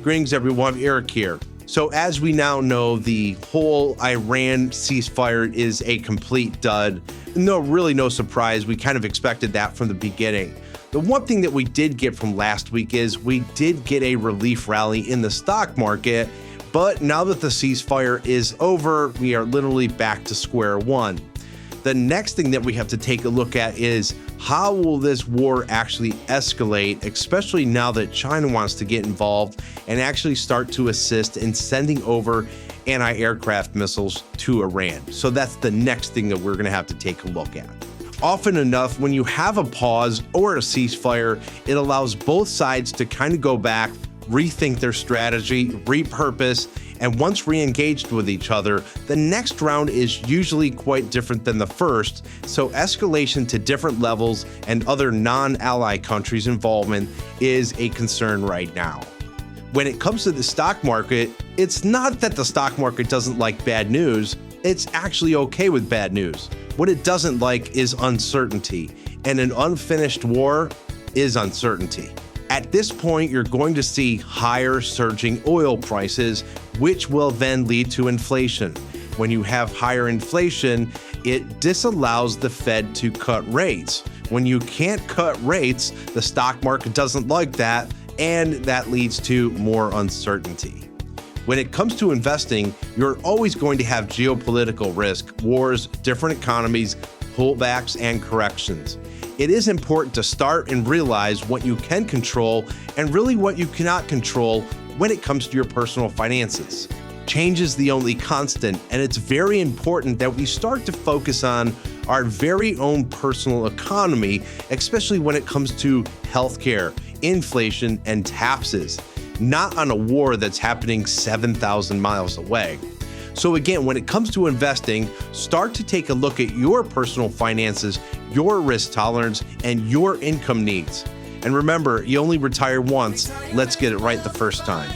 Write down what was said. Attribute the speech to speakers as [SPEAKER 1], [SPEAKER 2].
[SPEAKER 1] Greetings everyone, Eric here. So as we now know, the whole Iran ceasefire is a complete dud. Really no surprise. We kind of expected that from the beginning. The one thing that we did get from last week is we did get a relief rally in the stock market, but now that the ceasefire is over, we are literally back to square one. The next thing that we have to take a look at is how will this war actually escalate, especially now that China wants to get involved and actually start to assist in sending over anti-aircraft missiles to Iran. So that's the next thing that we're going to have to take a look at. Often enough, when you have a pause or a ceasefire, it allows both sides to kind of go back, rethink their strategy, repurpose, and once re-engaged with each other, the next round is usually quite different than the first, so escalation to different levels and other non-ally countries' involvement is a concern right now. When it comes to the stock market, it's not that the stock market doesn't like bad news, it's actually okay with bad news. What it doesn't like is uncertainty, and an unfinished war is uncertainty. At this point, you're going to see higher surging oil prices, which will then lead to inflation. When you have higher inflation, it disallows the Fed to cut rates. When you can't cut rates, the stock market doesn't like that, and that leads to more uncertainty. When it comes to investing, you're always going to have geopolitical risk, wars, different economies, pullbacks, and corrections. It is important to start and realize what you can control and really what you cannot control when it comes to your personal finances. Change is the only constant, and it's very important that we start to focus on our very own personal economy, especially when it comes to healthcare, inflation, and taxes, not on a war that's happening 7,000 miles away. So again, when it comes to investing, start to take a look at your personal finances, your risk tolerance, and your income needs. And remember, you only retire once. Let's get it right the first time.